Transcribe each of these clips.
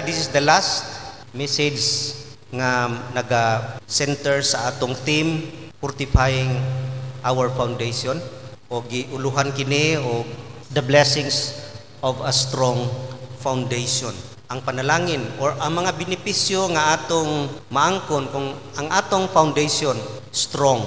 this is the last message nga naga-center sa atong theme, fortifying our foundation, o giuluhan kini o the blessings of a strong foundation. Ang panalangin or ang mga benepisyo nga atong maangkon kung ang atong foundation strong.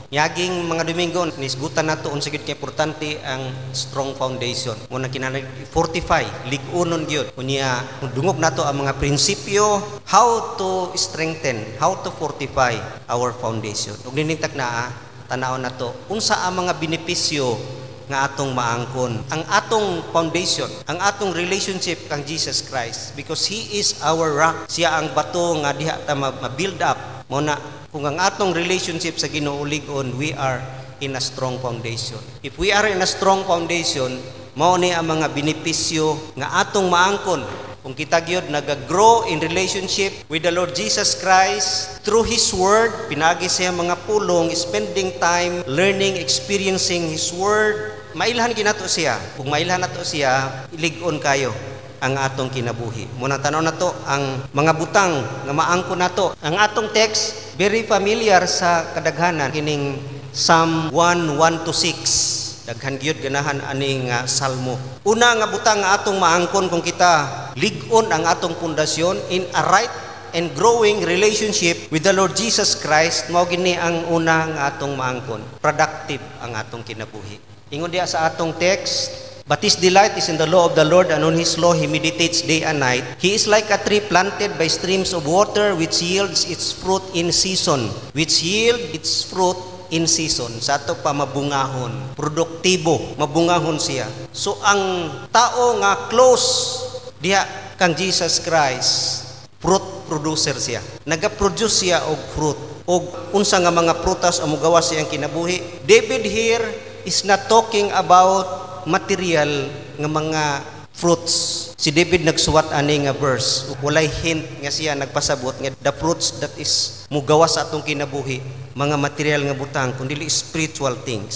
Yaging mga Domingo, nisgutan nato unsa gyud kay importante ang strong foundation. Muna kinahanglan fortify, lig-unon gyud. Unya dungog nato ang mga prinsipyo how to strengthen, how to fortify our foundation. Ug ninitag na tan-awon nato unsa ang mga benepisyo nga atong maangkon. Ang atong foundation, ang atong relationship kang Jesus Christ, because He is our rock. Siya ang bato nga diha ta ma-build up. Muna kung ang atong relationship sa Ginoo lig-on, we are in a strong foundation. If we are in a strong foundation, mao ni ang mga benepisyo nga atong maangkon. Kung kita gyud nag-grow in relationship with the Lord Jesus Christ through His Word, pinagi siya mga pulong, spending time, learning, experiencing His Word, mailhan ginato siya. Kung mailhan nato siya, lig-on kayo ang atong kinabuhi. Muna tanaw nato ang mga butang nga maangkon nato. Ang atong text very familiar sa kadaghanan, kining Psalm 1:1-6. Daghan gyud ganahan aning salmo. Una nga butang nga atong maangkon kung kita lig-on ang atong pundasyon in a right and growing relationship with the Lord Jesus Christ, mao gini ang una nga atong maangkon. Productive ang atong kinabuhi. Ingon diha sa atong text, but his delight is in the law of the Lord, and on his law he meditates day and night. He is like a tree planted by streams of water, which yields its fruit in season. Which yield its fruit in season. Sa ato pa mabungahon. Produktibo. Mabungahon siya. So ang tao nga close diha kang Jesus Christ, fruit producer siya. Naga-produce siya og fruit. Og unsa nga mga prutas ang mogawas siyang kinabuhi. David here is not talking about material nga mga fruits. Si David nagsuwat ani nga verse. Walay hint nga siya nagpasabot nga the fruits that is mugawas sa atong kinabuhi, mga material nga butang kundi spiritual things.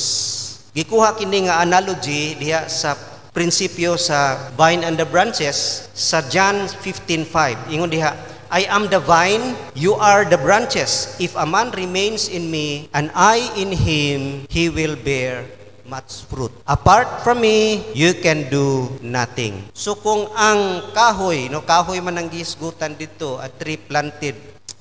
Gikuha kini nga analogy diha sa prinsipyo sa vine and the branches sa John 15:5. Ingon diha, I am the vine, you are the branches. If a man remains in me and I in him, he will bear much fruit. Apart from me, you can do nothing. So kung ang kahoy, kahoy man ang gisgutan dito, a tree planted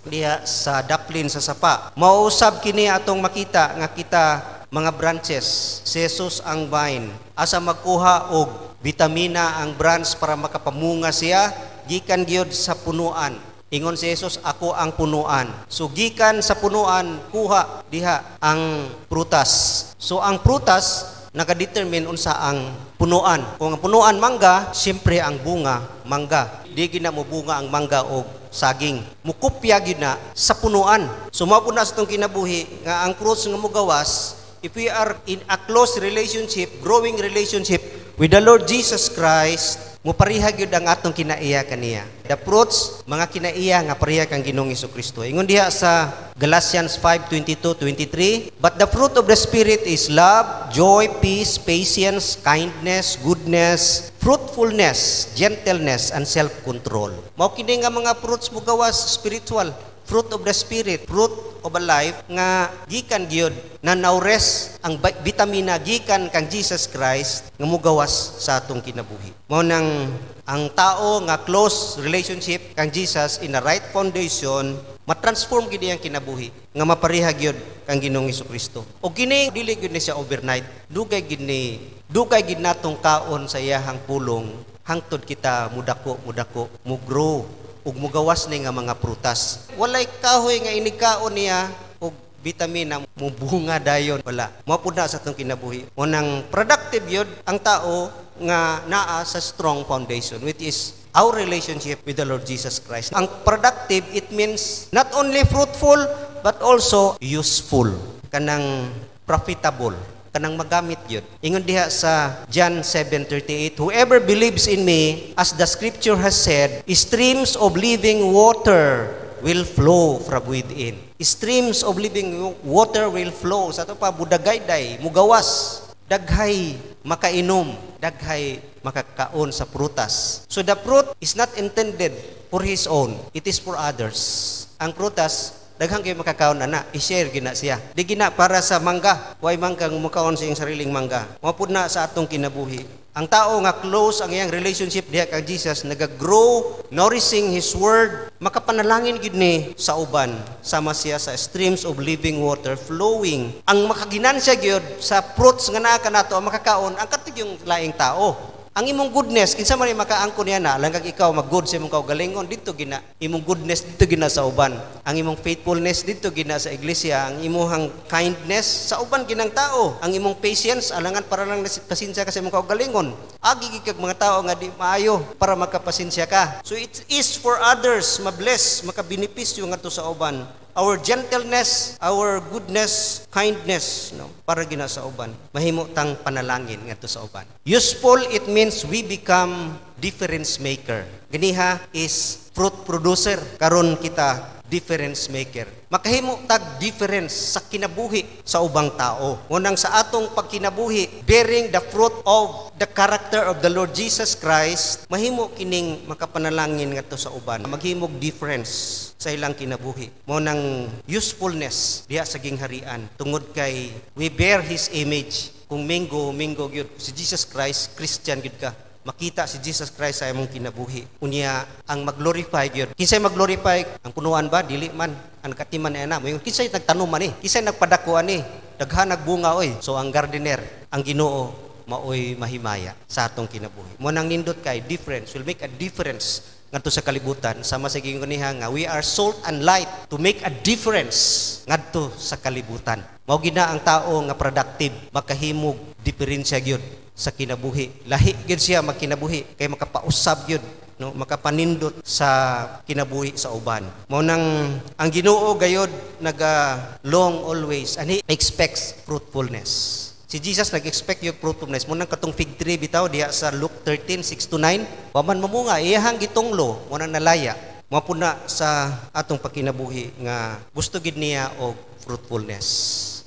diha sa daplin sa sapa, mausab kini atong makita nga kita mga branches. Si Jesus ang vine. Asa magkuha og vitamina ang branch para makapamunga siya, gikan gyud sa punuan. Ingon si Jesus, ako ang punuan. So gikan sa punuan, kuha diha ang prutas. So ang prutas nakadetermine unsa ang punuan. Kung ang punuan mangga, siyempre ang bunga mangga. Di gina mo bunga ang mangga o saging. Mukupya gyud na sa punuan. So mao na sa tong kinabuhi nga ang fruits nga mogawas, if we are in a close relationship, growing relationship with the Lord Jesus Christ, mupareha gyud ang atong kinaiya kaniya. The fruits mga kinaiya nga pareha kang Ginoong Hesukristo. Ingon diha sa Galatians 5:22-23, but the fruit of the Spirit is love, joy, peace, patience, kindness, goodness, fruitfulness, gentleness, and self-control. Mao kini nga mga fruits mugawas spiritual. Fruit of the Spirit, fruit of a life nga gikan gyud na naures ang vitamina gikan kang Jesus Christ nga mugawas sa atong kinabuhi. Mao nang ang tao nga close relationship kang Jesus in a right foundation, matransform gid ang kinabuhi nga mapareha gyud kang Ginoong Hesukristo. Og kini dili gyud ni siya overnight. Dugay gid natong kaon sa iyahang pulong hangtod kita mudako, mo-grow ug mugawas ni nga mga prutas. Walay kahoy nga inikaon niya og vitamina mubunga dayon, wala. Mao pud na sa atong kinabuhi. Unang productive yun ang tao nga naa sa strong foundation, which is our relationship with the Lord Jesus Christ. Ang productive, it means not only fruitful but also useful, kanang profitable, kanang magamit yun. Ingon diha sa John 7:38, whoever believes in me, as the scripture has said, streams of living water will flow from within. Streams of living water will flow. Sa ito pa, budagayday, mugawas, daghay, makainom, daghay, makakaon sa prutas. So the fruit is not intended for his own, it is for others. Ang prutas, daghang kayo makakaon na, i-share gina siya. Di gina para sa mangga, way mangga mukhaon sa iyong sariling mangga. Mapud na sa atong kinabuhi. Ang tao nga close ang iyang relationship diha kay Jesus, nagagrow, nourishing His Word, makapanalangin gid ni sa uban, sama siya sa streams of living water flowing. Ang makaginansya gyud sa fruits nga naa kanato ang makakaon, ang katug yung laing tao. Ang imong goodness, kinsa man makaangkon niya na, lang kag ikaw mag-good sa imong kaugalingon, dito gina. Imong goodness dito gina sa uban. Ang imong faithfulness dito gina sa iglesia. Ang imong kindness sa uban ginang tao. Ang imong patience, alangan para lang pasensya ka sa imong kaugalingon. Agi kag mga tao nga di maayo para makapasensya ka. So it is for others, mabless, makabenepisyo ngadto sa uban. Our gentleness, our goodness, kindness, no, para gina sa uban. Mahimo tang panalangin ngadto sa uban. Useful, it means we become difference maker. Ganiha is fruit producer. Karon kita difference maker. Makahimo tag difference sa kinabuhi sa ubang tao. Ngunang sa atong pagkinabuhi, bearing the fruit of the character of the Lord Jesus Christ, mahimo kining makapanalangin ngadto sa uban. Maghimog difference sa ilang kinabuhi. Mo nang usefulness diha sa gingharian tungod kay we bear His image. Kung minggo gyud si Jesus Christ, Christian gyud ka. Makita si Jesus Christ sa imong kinabuhi. Unya ang mag-glorify gyud. Kinsay mag-glorify? Ang punuan ba dili man ang katiman ni ana. Moy kinsay nagtanom man ni? Kinsay nagpadakuan ni? Daghan nagbunga oy. So ang gardener, ang Ginoo maoy mahimaya sa atong kinabuhi. Mo nang nindot kay difference will make a difference ngadto sa kalibutan. Sama sa gingon niya nga we are salt and light to make a difference ngadto sa kalibutan. Mao gina ang tao nga productive, makahimog diferensya gyud sa kinabuhi. Lahi gyud siya magkinabuhi kay makapausab gyud, no, makapanindot sa kinabuhi sa uban. Mao nang ang Ginoo gayod long always and He expects fruitfulness. Si Jesus nag-expect yung fruitfulness. Mo nang katong fig tree bitaw diha sa Luke 13:6-9, waman mamunga iyahang gitunglo mo nang nalaya. Mao pud na sa atong pagkinabuhi nga gusto gid niya og fruitfulness.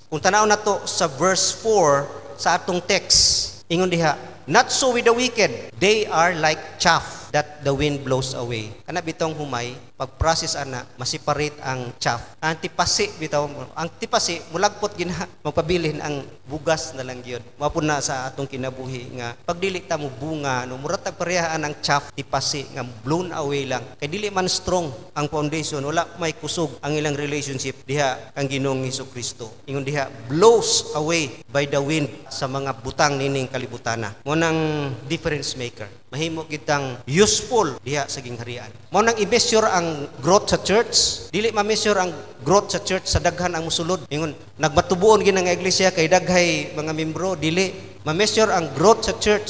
Kung tanaw nato sa verse 4 sa atong text, ingon diha, not so with the wicked, they are like chaff that the wind blows away. Kana bitong humay, pag-process ana, masiparate ang chaff. Ang tipasi bitaw, ang tipasi mulagpot gina magpabilin ang bugas na lang gyud. Mao pud na sa atong kinabuhi nga pagdili ta mo bunga, no muratag parehaan ang chaff, tipasi nga blown away lang. Kay dili man strong ang foundation, wala may kusog ang ilang relationship diha kang Ginoong Hesukristo. Ingon diha blows away by the wind sa mga butang nining kalibutana. Mo nang difference maker. Mahimo kitang useful diha sa gingharian. Mao nang i-measure ang growth sa church. Dili ma-measure ang growth sa church sa daghan ang musulod. Ingon nagmatubuon gid nga iglesia kay daghay mga membro, dili ma-measure ang growth sa church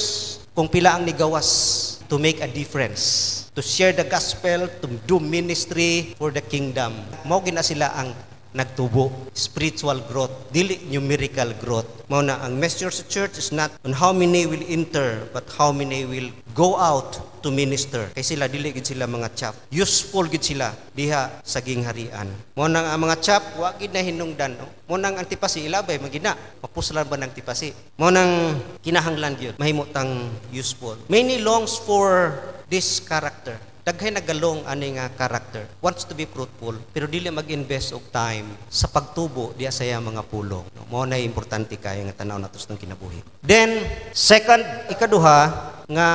kung pila ang nigawas to make a difference, to share the gospel, to do ministry for the kingdom. Mao gina sila ang nagtubo, spiritual growth, dili numerical growth. Mao na ang measure sa church is not on how many will enter, but how many will go out to minister. Kay sila dili gid sila mga chap. Useful gid sila diha sa gingharian. Mao nang ang mga chap wa gid na hinungdan. No? Mao nang ang tipasi ilabay magina. Mapuslan ba ng tipasi? Mao nang kinahanglan gyud mahimo tang useful. Many longs for this character. Daghay nagalong ani nga character, wants to be fruitful, pero dili mag-invest og time sa pagtubo diya sa iya mga pulong. No? Mao na importante kay nga tanaw natos ng kinabuhi. Then, second, ikaduha nga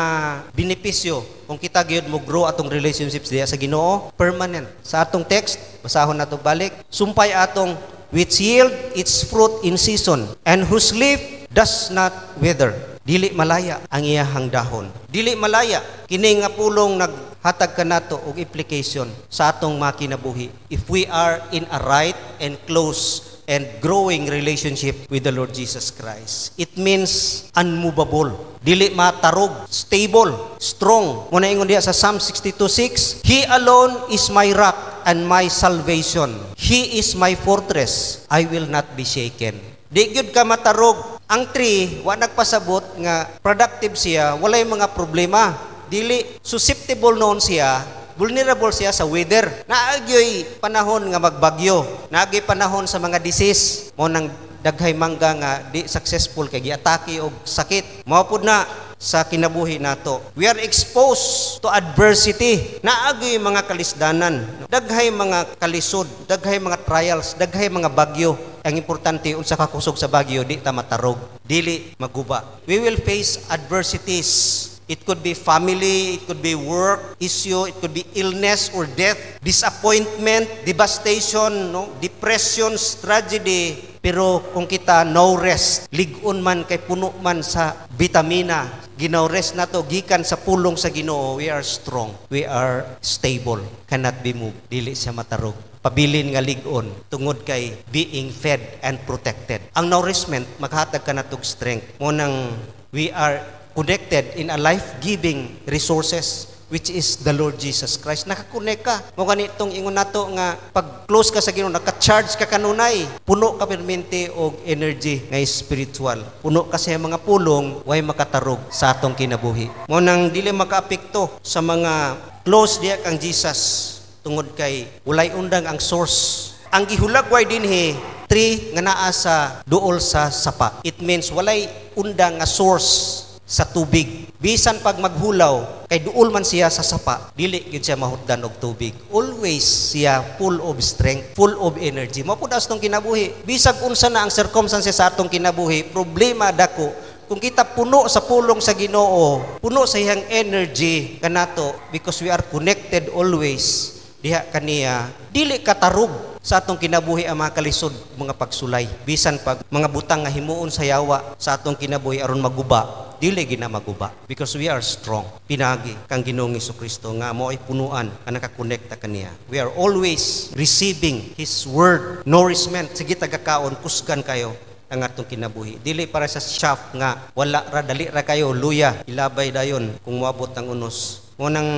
benepisyo kung kita gyud mo grow atong relationships diya sa Ginoo, permanent. Sa atong text, basahon nato balik, sumpay atong which yield its fruit in season and whose leaf does not wither. Dili malaya ang iyahang dahon. Dili malaya kini nga pulong naghatag kanato og implication sa atong mga kinabuhi if we are in a right and close and growing relationship with the Lord Jesus Christ. It means unmovable. Dili matarog, stable, strong. Muna ingon diha sa Psalm 62:6, He alone is my rock and my salvation. He is my fortress. I will not be shaken. Di gyud ka matarog. Ang tree, wa nagpasabot nga productive siya, walay mga problema. Dili susceptible noon siya, vulnerable siya sa weather. Naagyoy panahon nga magbagyo, naagyoy panahon sa mga disease. Mo nang daghay mangga nga di successful kay giatake og sakit. Mao pud na sa kinabuhi nato. We are exposed to adversity. Naagi mga kalisdanan, daghay mga kalisod, daghay mga trials, daghay mga bagyo. Ang importante unsa ka kusog sa bagyo, di ta matarog, dili maguba. We will face adversities. It could be family, it could be work issue, it could be illness or death, disappointment, devastation, no? Depressions, tragedy. Pero kung kita no rest, ligon man kay puno man sa vitamina, ginaw rest nato gikan sa pulong sa Ginoo, we are strong, we are stable, cannot be moved, dili siya matarog. Pabilin nga ligon tungod kay being fed and protected. Ang nourishment maghatag ka natog strength. Mo nang we are connected in a life-giving resources which is the Lord Jesus Christ. Nakakonek ka. Mo ganitong ingon nato nga pag close ka sa Ginoo, naka-charge ka kanunay. Puno ka permente og energy nga spiritual. Puno ka sa mga pulong way makatarog sa atong kinabuhi. Mo nang dili makaapekto sa mga close diha kang Jesus tungod kay walay undang ang source. Ang gihulagway dinhi tree nga naa sa duol sa sapa. It means walay undang nga source sa tubig. Bisan pag maghulaw, kay duol man siya sa sapa, dili gyud siya mahutdan og tubig. Always siya full of strength, full of energy. Mao pud astong kinabuhi. Bisag unsa na ang circumstances sa atong kinabuhi, problema dako. Kung kita puno sa pulong sa Ginoo, puno sa iyang energy kanato because we are connected always diha kaniya, dili katarog sa atong kinabuhi ang mga kalisod, mga pagsulay. Bisan pag mga butang nga himuon sa yawa sa atong kinabuhi aron maguba, dili gina maguba because we are strong. Pinagi kang Ginoong Jesucristo nga mo ay punuan ka nakakonekta kaniya. We are always receiving His word, nourishment. Sige tagakaon, kusgan kayo ang atong kinabuhi. Dili para sa shaft nga wala ra, dali ra kayo luya, ilabay dayon kung moabot ang unos. Ngunang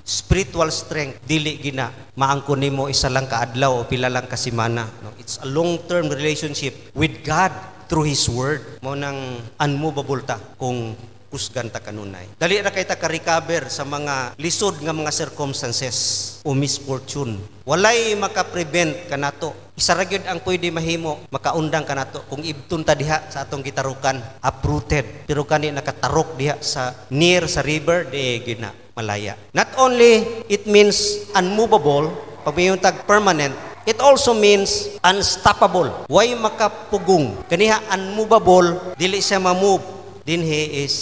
spiritual strength, dili gina maangkon nimo isa lang ka adlaw o pila lang ka semana. No? It's a long-term relationship with God through His Word. Mo nang unmovable ta kung kusgan ta kanunay. Dali ra kay ta ka-recover sa mga lisod nga mga circumstances o misfortune. Walay maka-prevent kanato. Isa ra gyud ang pwede mahimo, makaundang kanato kung ibton ta diha sa atong gitarukan, uprooted. Pero kani nakatarok diha sa near sa river, di gyud na malaya. Not only it means unmovable, pag tag permanent, it also means unstoppable. Way makapugong. Kaniha unmovable, dili siya ma-move. Dinhi is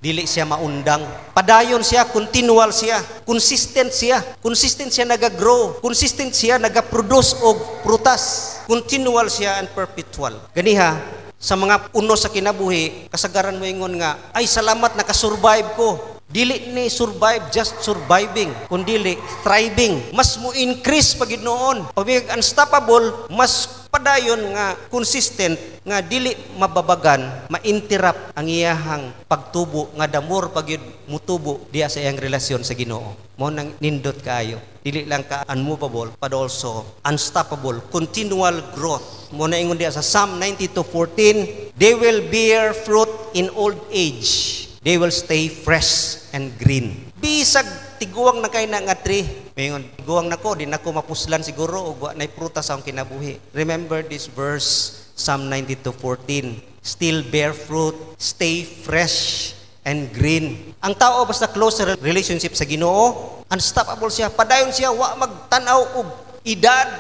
dili siya maundang. Padayon siya, continual siya, consistent siya naga-grow, consistent siya naga-produce og prutas. Continual siya and perpetual. Ganiha, sa mga uno sa kinabuhi, kasagaran mo ingon nga, ay salamat nakasurvive ko. Dili ni survive just surviving, kundi thriving. Mas mo increase pag noon. Pag unstoppable, mas padayon nga consistent nga dili mababagan, ma-interrupt ang iyahang pagtubo nga damor pag mutubo diya sa iyang relasyon sa Ginoo. Mo nang nindot kaayo. Dili lang ka unmovable, but also unstoppable, continual growth. Mo na ingon diya sa Psalm 92:14, they will bear fruit in old age. They will stay fresh and green. Bisag tiguang na kay na nga tree. Mayon tiguang nako, di nako mapuslan siguro og wa nay prutas sa akong kinabuhi. Remember this verse, Psalm 92:14. Still bear fruit, stay fresh and green. Ang tao basta close relationship sa Ginoo, unstoppable siya. Padayon siya, wa magtan-aw og edad,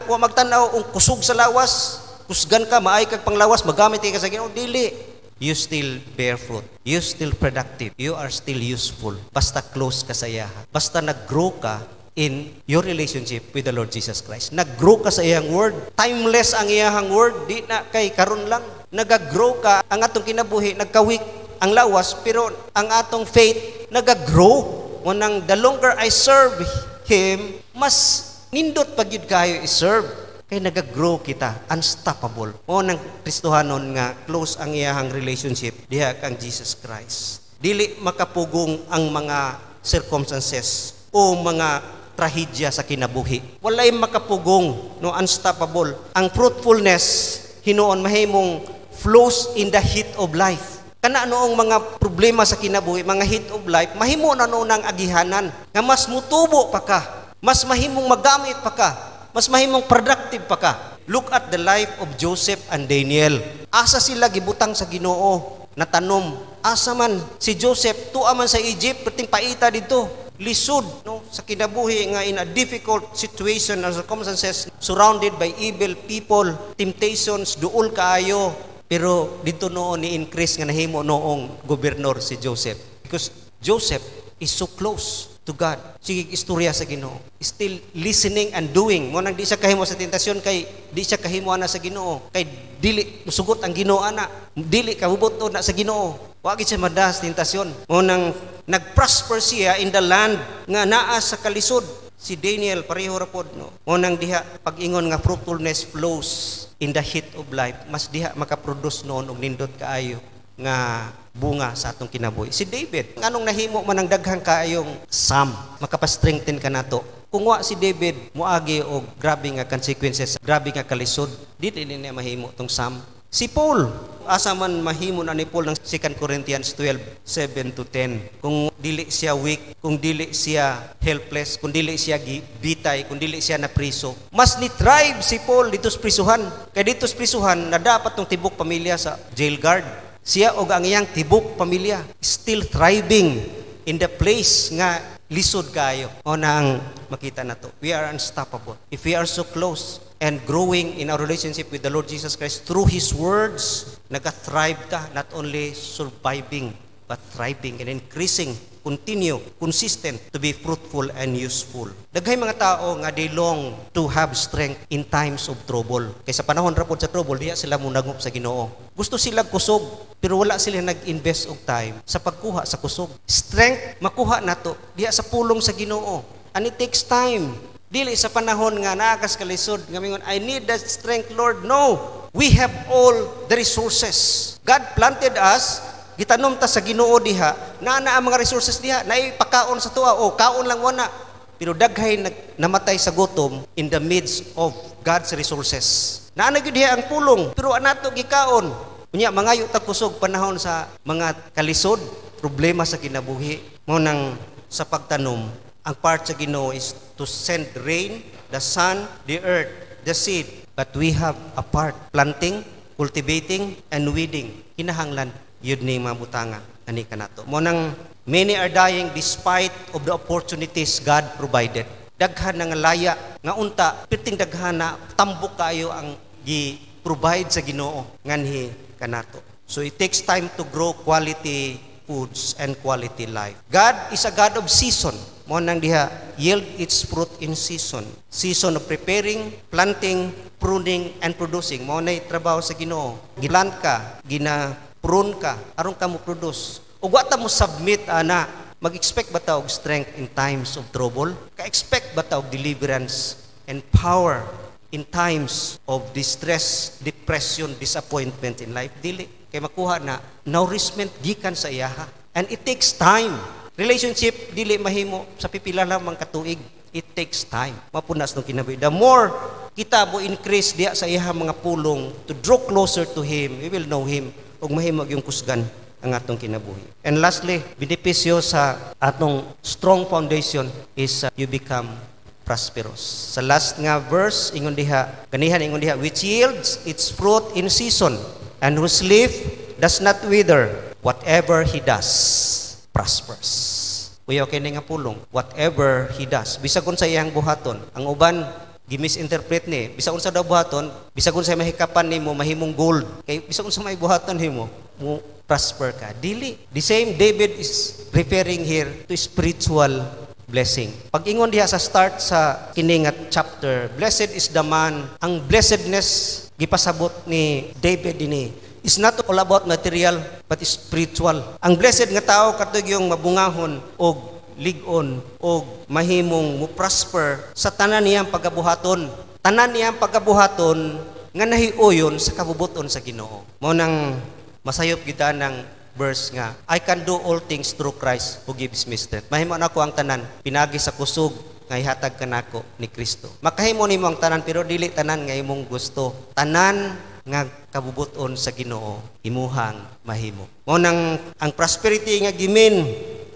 wa magtan-aw og kusog sa lawas. Kusgan ka, maay kag panglawas, magamit ka sa Ginoo, dili. You still bear fruit. You still productive. You are still useful. Basta close ka sa iya. Basta nag-grow ka in your relationship with the Lord Jesus Christ. Nag-grow ka sa iyang word. Timeless ang iyang word. Di na kay karon lang. Nag-grow ka. Ang atong kinabuhi, nagkawik ang lawas. Pero ang atong faith, nag-grow. Munang the longer I serve Him, mas nindot pag yun kayo i-serve. Kaya nag-grow kita, unstoppable. O nang Kristohanon nga, close ang iyahang relationship diha kang Jesus Christ. Dili makapugong ang mga circumstances o mga trahedya sa kinabuhi. Walay makapugong, no, unstoppable. Ang fruitfulness, hinuon mahimong flows in the heat of life. Kana noong mga problema sa kinabuhi, mga heat of life, mahimo na noon ang agihanan. Nga mas mutubo pa ka, mas mahimong magamit pa ka, mas mahimong productive pa ka. Look at the life of Joseph and Daniel. Asa sila gibutang sa Ginoo, natanom asa man si Joseph tuwa man sa Egypt perting paita dito. Lisod no sa kinabuhi nga in a difficult situation or circumstances, surrounded by evil people, temptations, duol kaayo. Pero dito noon ni increase nga nahimo noong gobernador si Joseph. Because Joseph is so close to God. Sige istorya sa Ginoo. Still listening and doing. Mo nang di siya kahimo sa tentasyon kay di siya kahimo ana sa Ginoo. Kay dili musugot ang Ginoo ana. Dili kabubuton na sa Ginoo. Wa gid siya madas tentasyon. Mo nang nagprosper siya in the land nga naa sa kalisod. Si Daniel pareho ra pod no. Mo nang diha pag-ingon nga fruitfulness flows in the heat of life. Mas diha makaproduce noon og nindot kaayo nga bunga sa atong kinabuhi. Si David, anong nahimo man ang daghang kaayong psalm, makapastrengthen ka nato. Kung wa si David moagi og grabe nga consequences, grabe nga kalisod, dili niya mahimo tong psalm. Si Paul, asa man mahimo na ni Paul ng 2 Corinthians 12:7-10. Kung dili siya weak, kung dili siya helpless, kung dili siya bitay, kung dili siya na priso, mas ni-thrive si Paul dito sa prisuhan. Kay dito sa prisuhan na dapat tong tibok pamilya sa jail guard. Siya o ang iyang tibok pamilya still thriving in the place nga lisod kayo. O na ang makita na to. We are unstoppable. If we are so close and growing in our relationship with the Lord Jesus Christ through His words, nag-thrive ka, not only surviving, but thriving and increasing, continue, consistent to be fruitful and useful. Daghay mga tao nga they long to have strength in times of trouble. Kay sa panahon ra pod sa trouble, diya sila munagop sa Ginoo. Gusto sila kusog, pero wala sila nag-invest og time sa pagkuha sa kusog. Strength makuha nato diya sa pulong sa Ginoo. And it takes time. Dili sa panahon nga naakas kalisod nga mingon, I need that strength, Lord. No, we have all the resources. God planted us. Gitanom ta sa Ginoo diha, naa ang mga resources diha, naipakaon sa tuwa, o kaon lang wana. Pero daghay namatay sa gutom in the midst of God's resources. Naa gyud diha ang pulong, pero anato gikaon. Unya mangayo ta kusog panahon sa mga kalisod, problema sa kinabuhi. Mo nang sa pagtanom, ang part sa Ginoo is to send rain, the sun, the earth, the seed. But we have a part, planting, cultivating, and weeding. Kinahanglan yun ni mabutanga ani kanato. Mo nang many are dying despite of the opportunities God provided. Daghan nga laya nga unta piting daghan na tambok kayo ang gi-provide sa Ginoo nganhi kanato. So it takes time to grow quality foods and quality life. God is a God of season. Mo nang diha yield its fruit in season. Season of preparing, planting, pruning, and producing. Mo nay trabaho sa Ginoo. Giplant ka, prune ka, aron ka mo produce. O wata mo submit, ana, mag-expect ba ta og strength in times of trouble? Ka-expect ba ta og deliverance and power in times of distress, depression, disappointment in life? Dili. Kay makuha na nourishment gikan sa iyaha. And it takes time. Relationship, dili mahimo sa pipila lamang katuig. It takes time. Mapunas nung kinabuhi. The more kita mo increase diya sa iyaha mga pulong to draw closer to Him, we will know Him. Ug mahimo yung kusgan ang atong kinabuhi. And lastly, benepisyo sa atong strong foundation is you become prosperous. Sa last nga verse ingon diha, ganihan ingon diha, which yields its fruit in season, and whose leaf does not wither. Whatever he does prospers. Uyaw kini nga pulong, whatever he does. Bisag unsa iyang buhaton, ang uban gimisinterpret ni, bisag unsa daw buhaton, bisag unsa mahikapan nimo mahimong gold, kay bisag unsa may buhaton nimo mo prosper ka. Dili. The same David is referring here to spiritual blessing. Pag ingon diha sa start sa kini nga chapter, blessed is the man, ang blessedness gipasabot ni David dinhi is not all about material but spiritual. Ang blessed nga tao katug yung mabungahon og ligon o mahimong mo prosper sa tanan niyang pagabuhaton. Tanan niyang pagabuhaton nga nahiuyon sa kabubuton sa Ginoo. Mao nang masayop kita ng verse nga, I can do all things through Christ who gives me strength. Mahimo na ko ang tanan, pinagi sa kusog nga ihatag kanako ni Kristo. Makahimo nimo ang tanan pero dili tanan nga imong gusto. Tanan nga kabubuton sa Ginoo imuhang mahimo. Mao nang ang prosperity nga gimin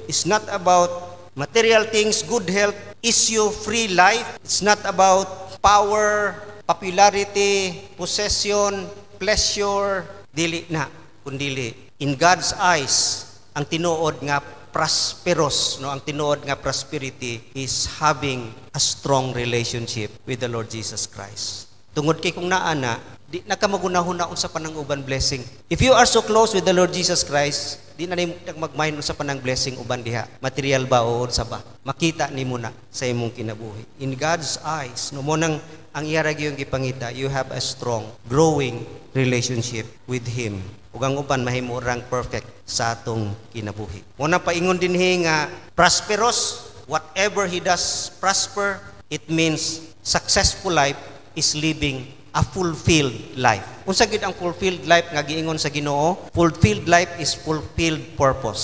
is not about material things, good health, issue, free life. It's not about power, popularity, possession, pleasure. Dili na, kundili In God's eyes, ang tinuod nga prosperous, no, ang tinuod nga prosperity is having a strong relationship with the Lord Jesus Christ. Tungod kay kung naana, di na ka magunahon sa panang uban blessing. If you are so close with the Lord Jesus Christ, di na nimo magmahin sa panang blessing uban diha. Material ba o sa ba? Makita nimo na sa imong kinabuhi. In God's eyes, no mo nang ang iyara gyud gipangita, you have a strong, growing relationship with Him. Ug ang uban mahimo rang perfect sa atong kinabuhi. Mo na paingon dinhi nga prosperous, whatever he does prosper, it means successful life is living a fulfilled life. Unsa gid ang fulfilled life nga giingon sa Ginoo? Fulfilled life is fulfilled purpose.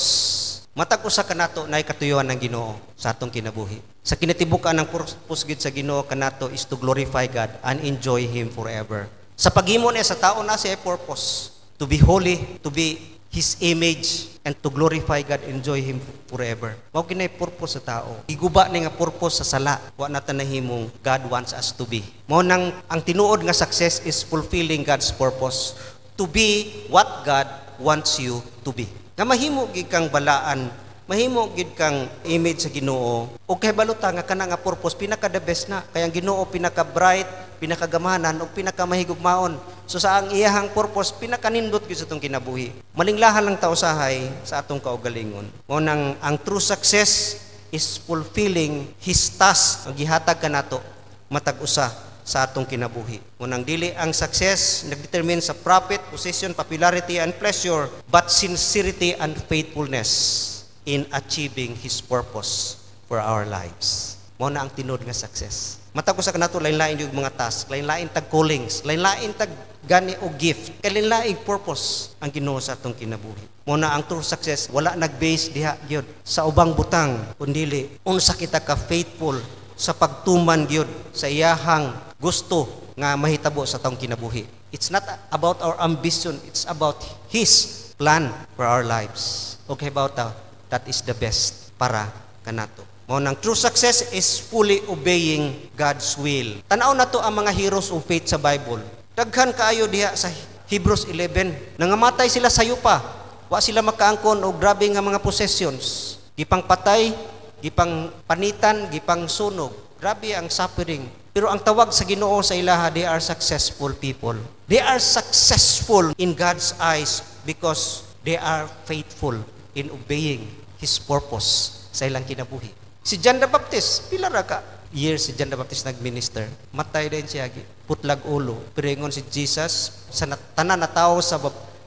Matag usa kanato nay katuyuan ng Ginoo sa atong kinabuhi. Sa kinatibukan ng purpose gid sa Ginoo kanato is to glorify God and enjoy Him forever. Sa paghimo niya sa tao na siya purpose, to be holy, to be His image, and to glorify God, enjoy Him forever. Mao kinay purpose sa tao. Iguba ni nga purpose sa sala, wa na tanahimong God wants us to be. Mao nang ang tinuod nga success is fulfilling God's purpose, to be what God wants you to be. Nga mahimo gid kang balaan, mahimo gid kang image sa Ginoo, o kay baluta nga kana nga purpose pinaka the best na, kay ang Ginoo pinaka bright, pinakagamahanan o pinakamahigugmaon. So sa ang iyahang purpose, pinakanindot gyud sa atong kinabuhi. Malinglahan lang ta usahay sa atong kaugalingon. Mo nang ang true success is fulfilling His task ang gihatag kanato matag usa sa atong kinabuhi. Mo nang dili ang success nagdetermine sa profit, possession, popularity and pleasure, but sincerity and faithfulness in achieving His purpose for our lives. Mo na ang tinod nga success. Matag usa kanato lain-lain yung mga task, lain-lain tag callings, lain-lain tag gani o gift, kay lain-lain purpose ang Ginoo sa atong kinabuhi. Mo na ang true success wala nag-base diha gyud sa ubang butang, kundi unsa kita ka faithful sa pagtuman gyud sa iyahang gusto nga mahitabo sa atong kinabuhi. It's not about our ambition, it's about His plan for our lives. Okay about that is the best para kanato. Mo nang true success is fully obeying God's will. Tanaw na to ang mga heroes of faith sa Bible. Daghan kaayo diha sa Hebrews 11. Nangamatay sila sa yupa. Wa sila makaangkon og grabe nga mga possessions. Gipang patay, gipang panitan, gipang sunog. Grabe ang suffering. Pero ang tawag sa Ginoo sa ilaha, they are successful people. They are successful in God's eyes because they are faithful in obeying His purpose sa ilang kinabuhi. Si John the Baptist, pila ra ka years si John the Baptist nagminister. Matay din siya, putlag ulo. Pero ingon si Jesus, sa tanan na tao sa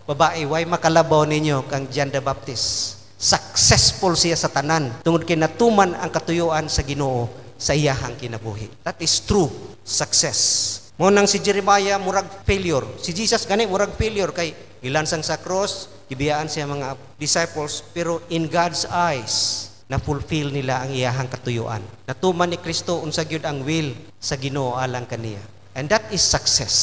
babae, way makalabaw ninyo kang John the Baptist. Successful siya sa tanan. Tungod kay natuman ang katuyuan sa Ginoo sa iyahang kinabuhi. That is true success. Mo nang si Jeremiah murag failure. Si Jesus gani murag failure kay gilansang sa cross, gibiyaan siya mga disciples, pero in God's eyes, na-fulfill nila ang iyahang katuyuan. Natuman ni Kristo unsa gyud ang will sa Ginoo alang kaniya. And that is success.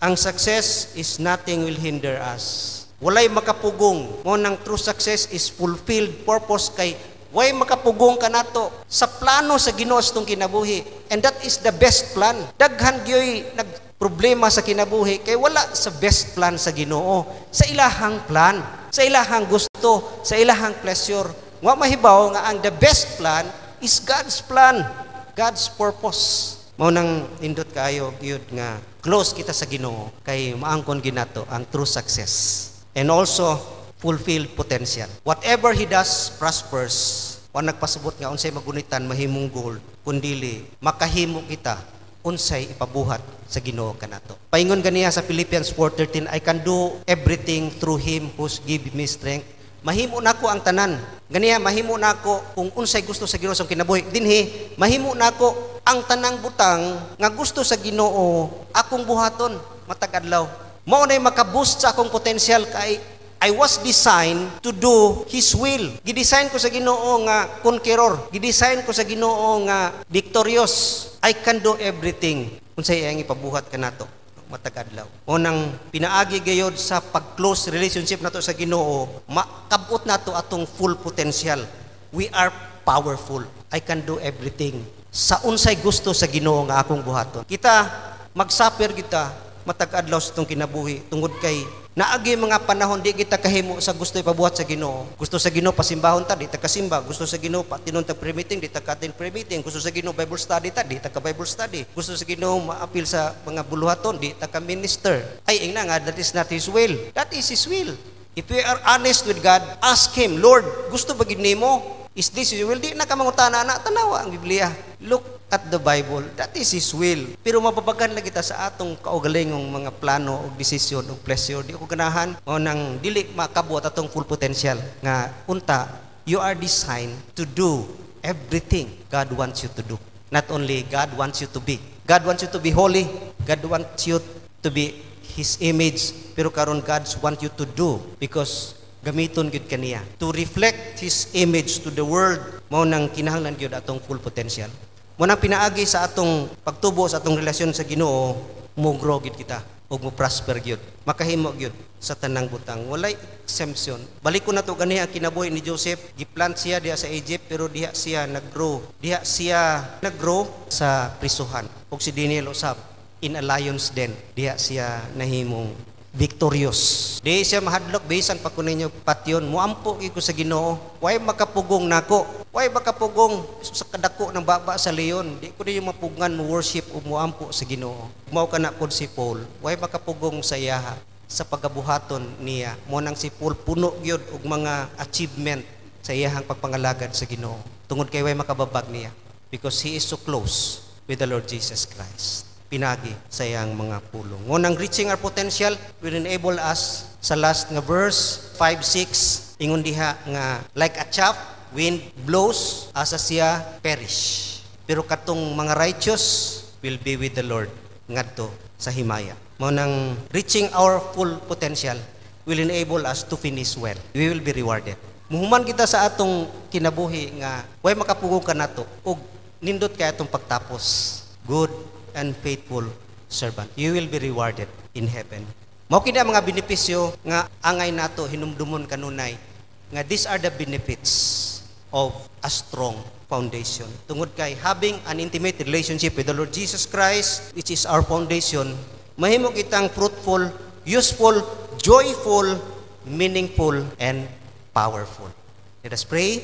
Ang success is nothing will hinder us. Walay makapugong. Mo nang true success is fulfilled purpose kay way makapugong kanato sa plano sa Ginoo sa tong kinabuhi. And that is the best plan. Daghan gyoy nagproblema sa kinabuhi kay wala sa best plan sa Ginoo, sa ilahang plan, sa ilahang gusto, sa ilahang pleasure. Wa mahibaw nga ang the best plan is God's plan, God's purpose. Mao nang indot kaayo gyud nga close kita sa Ginoo kay maangkon ginato ang true success and also fulfill potential. Whatever he does prospers. Wa nagpasabot nga unsay magunitan mahimong gold kundili makahimo kita unsay ipabuhat sa Ginoo kanato. Paingon ganiya sa Philippians 4:13, I can do everything through Him who gives me strength. Mahimo nako ang tanan. Ganiya mahimo nako kung unsay gusto sa Ginoo sa kinabuhi. Dinhi mahimo nako ang tanang butang nga gusto sa Ginoo akong buhaton matag adlaw. Mao nay makaboost sa akong potential kay I was designed to do His will. Gidesign ko sa Ginoo nga conqueror. Gidesign ko sa Ginoo nga victorious. I can do everything. Unsay iyang ipabuhat kanato matag adlaw. O nang pinaagi gayod sa pag-close relationship nato sa Ginoo, makabot nato atong full potential. We are powerful. I can do everything. Sa unsay gusto sa Ginoo nga akong buhaton. Kita magsuffer kita matag adlaw sa itong kinabuhi tungod kay Naagi mga panahon di kita kahimo sa gusto ipabuhat sa Ginoo. Gusto sa Ginoo pasimbahon ta, di ta kasimba. Gusto sa Ginoo patinon ta prayer meeting, di ta ka-attend prayer meeting. Gusto sa Ginoo Bible study ta, di ta ka Bible study. Gusto sa Ginoo maapil sa mga buluhaton, di ta ka minister. Ay ingna nga, that is not His will. That is His will. If we are honest with God, ask Him, Lord, gusto ba gid nimo? Is this His will? Di na ka mangutana na, tanawa ang Biblia. Look at the Bible. That is His will. Pero mapapagan lang kita sa atong kaugalingong mga plano o desisyon o pleasure. Di ko ganahan o nang dili makabuat atong full potential. Nga, unta, you are designed to do everything God wants you to do. Not only God wants you to be. God wants you to be holy. God wants you to be His image. Pero karon God wants you to do because gamiton gyud kaniya to reflect His image to the world. Mao nang kinahanglan gyud atong full potential. Mo nang pinaagi sa atong pagtubo sa atong relasyon sa Ginoo, mo grow gyud kita ug mo prosper gyud. Makahimo gyud sa tanang butang. Walay exemption. Balik ko na to ganiya ang kinabuhi ni Joseph. Giplant siya diha sa Egypt pero diha siya naggrow. Diha siya naggrow sa prisuhan. Ug si Daniel usab in a lion's den. Diha siya nahimong victorious. Di siya mahadlok bisan pa kuno ninyo patyon. Muampo gyud ko sa Ginoo. Way makapugong nako. Way makapugong sa kadako ng baba sa leon. Di ko ninyo mapugngan mo worship o muampo sa Ginoo. Mao kana pod si Paul. Way makapugong sa iyaha sa pagabuhaton niya. Mo nang si Paul puno gyud og mga achievement sa iyahang pagpangalagad sa Ginoo. Tungod kay way makababag niya because he is so close with the Lord Jesus Christ. Pinagi sa iyang mga pulong. Ngunang reaching our potential will enable us sa last nga verse 5-6 ingon diha nga like a chaff wind blows asa siya perish. Pero katong mga righteous will be with the Lord ngadto sa himaya. Mao nang reaching our full potential will enable us to finish well. We will be rewarded. Muhuman kita sa atong kinabuhi nga way makapugong kanato ug nindot kay atong pagtapos. Good and faithful servant. You will be rewarded in heaven. Mao kini mga benepisyo nga angay nato hinumdumon kanunay nga these are the benefits of a strong foundation. Tungod kay having an intimate relationship with the Lord Jesus Christ, which is our foundation, mahimo kitang fruitful, useful, joyful, meaningful, and powerful. Let us pray.